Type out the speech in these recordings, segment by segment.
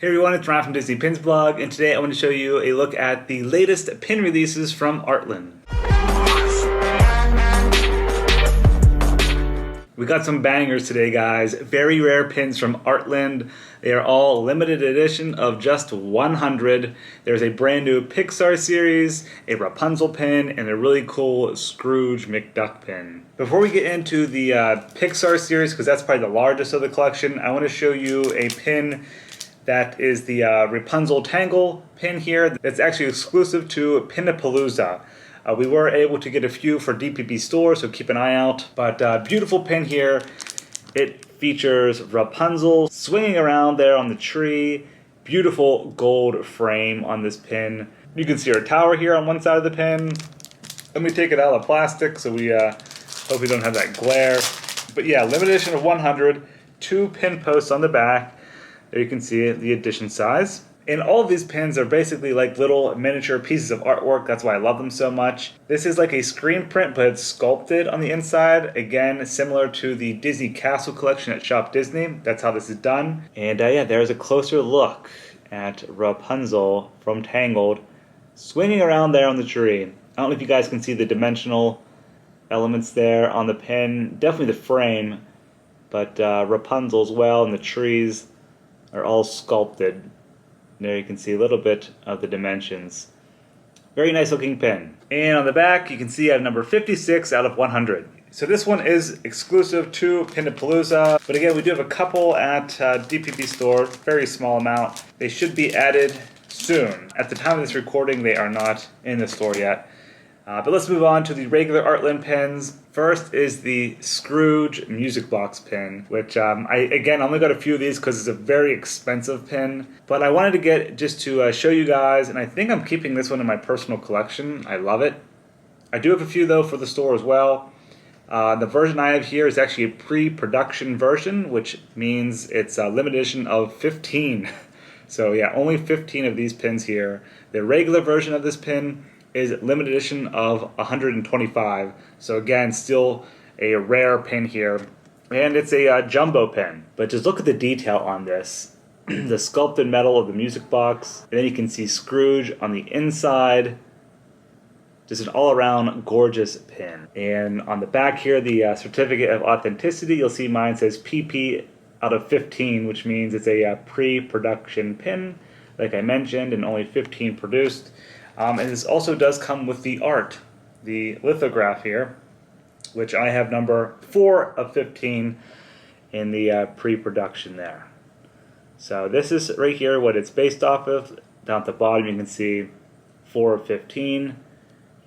Hey everyone, it's Ron from Disney Pins Blog, and today I want to show you a look at the latest pin releases from ArtLand. We got some bangers today, guys. Very rare pins from ArtLand. They are all limited edition of just 100. There's a brand new Pixar series, a Rapunzel pin, and a really cool Scrooge McDuck pin. Before we get into the Pixar series, because that's probably the largest of the collection, I want to show you a pin that is the Rapunzel Tangled Pin here. That's actually exclusive to Pinapalooza. We were able to get a few for DPP store, so keep an eye out. But beautiful pin here. It features Rapunzel swinging around there on the tree. Beautiful gold frame on this pin. You can see our tower here on one side of the pin. Let me take it out of plastic so we hope we don't have that glare. But yeah, limited edition of 100. 2 pin posts on the back. There you can see the edition size. And all of these pins are basically like little miniature pieces of artwork. That's why I love them so much. This is like a screen print, but it's sculpted on the inside. Again, similar to the Disney Castle collection at Shop Disney. That's how this is done. And yeah, there's a closer look at Rapunzel from Tangled swinging around there on the tree. I don't know if you guys can see the dimensional elements there on the pin. Definitely the frame, but Rapunzel as well, and the trees are all sculpted. There you can see a little bit of the dimensions. Very nice looking pin. And on the back you can see I have number 56 out of 100. So this one is exclusive to Pinapalooza, but again we do have a couple at DPP store, very small amount. They should be added soon. At the time of this recording they are not in the store yet. But let's move on to the regular ArtLand pins. First is the Scrooge Music Box Pin, which I only got a few of these because it's a very expensive pin. But I wanted to get just to show you guys, and I think I'm keeping this one in my personal collection. I love it. I do have a few though for the store as well. The version I have here is actually a pre-production version, which means it's a limited edition of 15. So yeah, only 15 of these pins here. The regular version of this pin is limited edition of 125. So again, still a rare pin here. And it's a jumbo pin. But just look at the detail on this. The sculpted metal of the music box. And then you can see Scrooge on the inside. Just an all-around gorgeous pin. And on the back here, the certificate of authenticity, you'll see mine says PP out of 15, which means it's a pre-production pin, like I mentioned, and only 15 produced. And this also does come with the art, the lithograph here, which I have number 4 of 15 in the pre-production there. So this is right here what it's based off of. Down at the bottom you can see 4 of 15.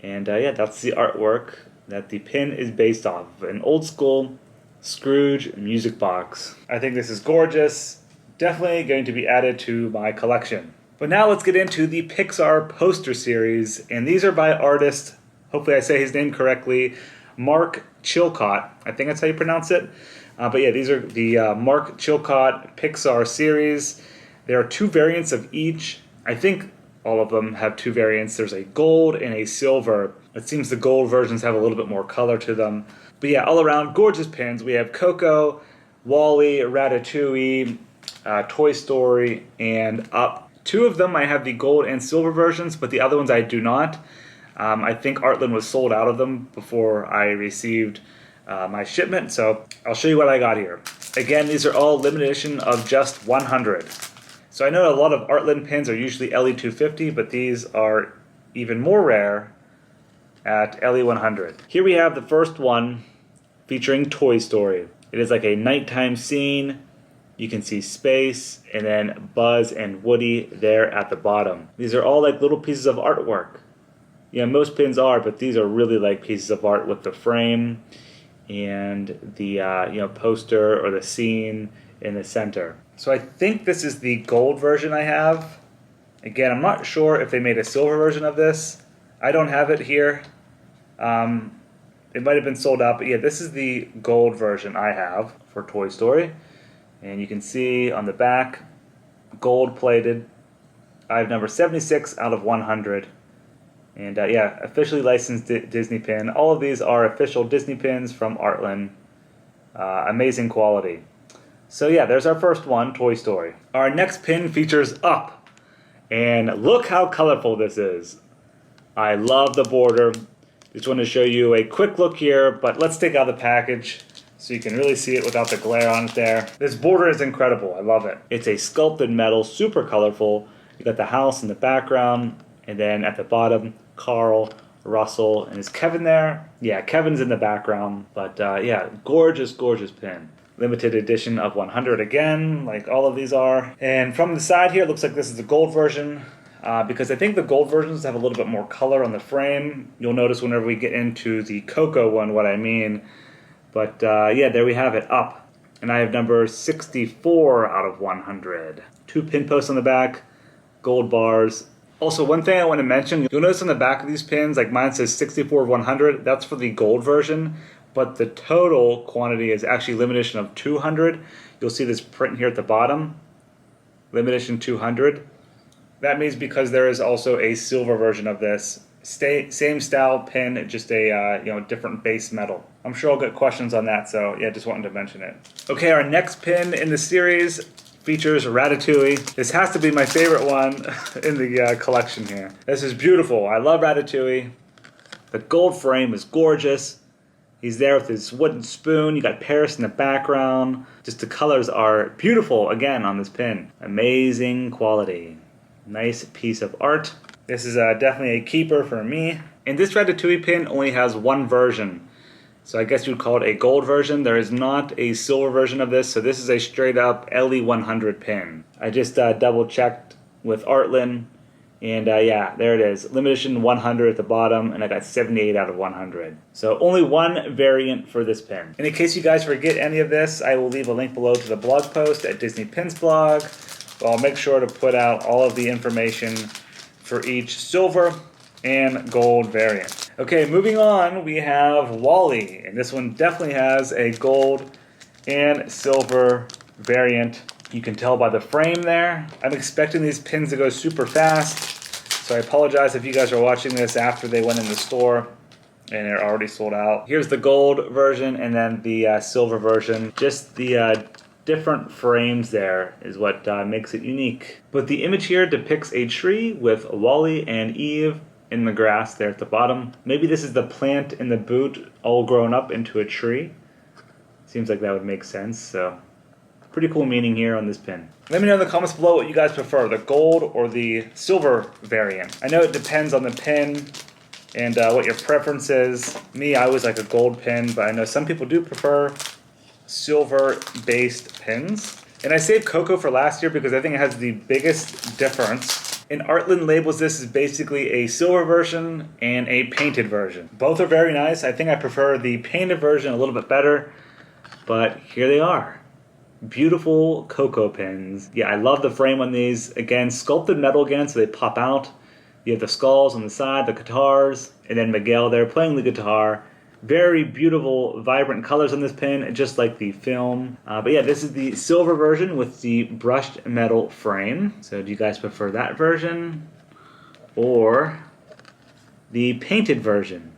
And yeah, that's the artwork that the pin is based off of. An old school Scrooge music box. I think this is gorgeous. Definitely going to be added to my collection. But now let's get into the Pixar poster series, and these are by artist, hopefully I say his name correctly, Mark Chilcott. I think that's how you pronounce it. But yeah, these are the Mark Chilcott Pixar series. There are 2 variants of each. I think all of them have 2 variants. There's a gold and a silver. It seems the gold versions have a little bit more color to them. But yeah, all around gorgeous pins. We have Coco, Wall-E, Ratatouille, Toy Story, and Up. 2 of them I have the gold and silver versions, but the other ones I do not. I think ArtLand was sold out of them before I received my shipment, so I'll show you what I got here. Again, these are all limited edition of just 100. So I know a lot of ArtLand pins are usually LE250, but these are even more rare at LE100. Here we have the first one featuring Toy Story. It is like a nighttime scene. You can see space, and then Buzz and Woody there at the bottom. These are all like little pieces of artwork. Yeah, most pins are, but these are really like pieces of art with the frame and the poster or the scene in the center. So I think this is the gold version I have. Again, I'm not sure if they made a silver version of this. I don't have it here. It might have been sold out, but yeah, this is the gold version I have for Toy Story. And you can see on the back, gold plated. I have number 76 out of 100. And yeah, officially licensed Disney pin. All of these are official Disney pins from ArtLand. Amazing quality. So yeah, there's our first one, Toy Story. Our next pin features Up. And look how colorful this is. I love the border. Just want to show you a quick look here, but let's take out the package so you can really see it without the glare on it there. This border is incredible. I love it. It's a sculpted metal, super colorful. You got the house in the background, and then at the bottom, Carl, Russell, and is Kevin there? Yeah, Kevin's in the background, but yeah, gorgeous, gorgeous pin. Limited edition of 100 again, like all of these are. And from the side here, it looks like this is the gold version, because I think the gold versions have a little bit more color on the frame. You'll notice whenever we get into the Coco one what I mean. But yeah, there we have it, Up. And I have number 64 out of 100. 2 pin posts on the back, gold bars. Also, one thing I want to mention, you'll notice on the back of these pins, like mine says 64 of 100, that's for the gold version. But the total quantity is actually limited edition of 200. You'll see this print here at the bottom, limited edition 200. That means because there is also a silver version of this. Same style pin, just a different base metal. I'm sure I'll get questions on that, so yeah, just wanted to mention it. Okay, our next pin in the series features Ratatouille. This has to be my favorite one in the collection here. This is beautiful. I love Ratatouille. The gold frame is gorgeous. He's there with his wooden spoon. You got Paris in the background. Just the colors are beautiful again on this pin. Amazing quality. Nice piece of art. This is definitely a keeper for me. And this Ratatouille pin only has one version. So I guess you'd call it a gold version. There is not a silver version of this. So this is a straight up LE100 pin. I just double checked with ArtLand. And yeah, there it is. Limited edition 100 at the bottom, and I got 78 out of 100. So only one variant for this pin. And in case you guys forget any of this, I will leave a link below to the blog post at Disney Pins blog. I'll make sure to put out all of the information for each silver and gold variant. Okay, moving on, we have WALL-E, and this one definitely has a gold and silver variant. You can tell by the frame there. I'm expecting these pins to go super fast, so I apologize if you guys are watching this after they went in the store and they're already sold out. Here's the gold version and then the silver version. Just the different frames there is what makes it unique. But the image here depicts a tree with WALL-E and Eve in the grass there at the bottom. Maybe this is the plant in the boot all grown up into a tree. Seems like that would make sense, so pretty cool meaning here on this pin. Let me know in the comments below what you guys prefer, the gold or the silver variant. I know it depends on the pin and what your preference is. Me, I always like a gold pin, but I know some people do prefer silver-based pins. And I saved Coco for last year because I think it has the biggest difference. And ArtLand labels this as basically a silver version and a painted version. Both are very nice. I think I prefer the painted version a little bit better, but here they are. Beautiful Coco pins. Yeah, I love the frame on these. Again, sculpted metal again, so they pop out. You have the skulls on the side, the guitars, and then Miguel there playing the guitar. Very beautiful, vibrant colors on this pin, just like the film. But yeah, this is the silver version with the brushed metal frame. So do you guys prefer that version or the painted version?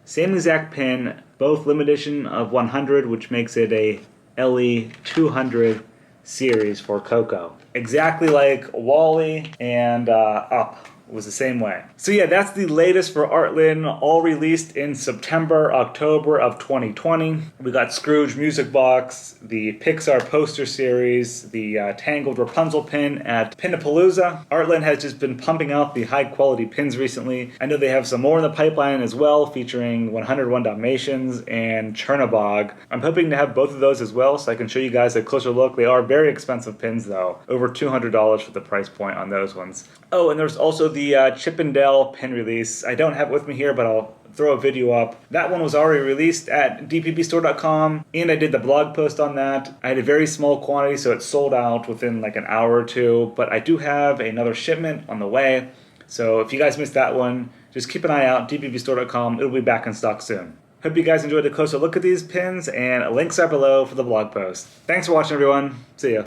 Same exact pin, both limited edition of 100, which makes it a LE 200 series for Coco. Exactly like WALL-E and Up was the same way. So yeah, that's the latest for ArtLand, all released in September, October of 2020. We got Scrooge Music Box, the Pixar poster series, the Tangled Rapunzel Pin at Pinapalooza. ArtLand has just been pumping out the high quality pins recently. I know they have some more in the pipeline as well, featuring 101 Dalmatians and Chernobog. I'm hoping to have both of those as well, so I can show you guys a closer look. They are very expensive pins though, over $200 for the price point on those ones. Oh, and there's also the Chip and Dale pin release. I don't have it with me here, but I'll throw a video up. That one was already released at dpbstore.com, and I did the blog post on that. I had a very small quantity, so it sold out within like an hour or two, but I do have another shipment on the way. So if you guys missed that one, just keep an eye out, dpbstore.com. It'll be back in stock soon. Hope you guys enjoyed a closer look at these pins, and links are below for the blog post. Thanks for watching, everyone. See ya.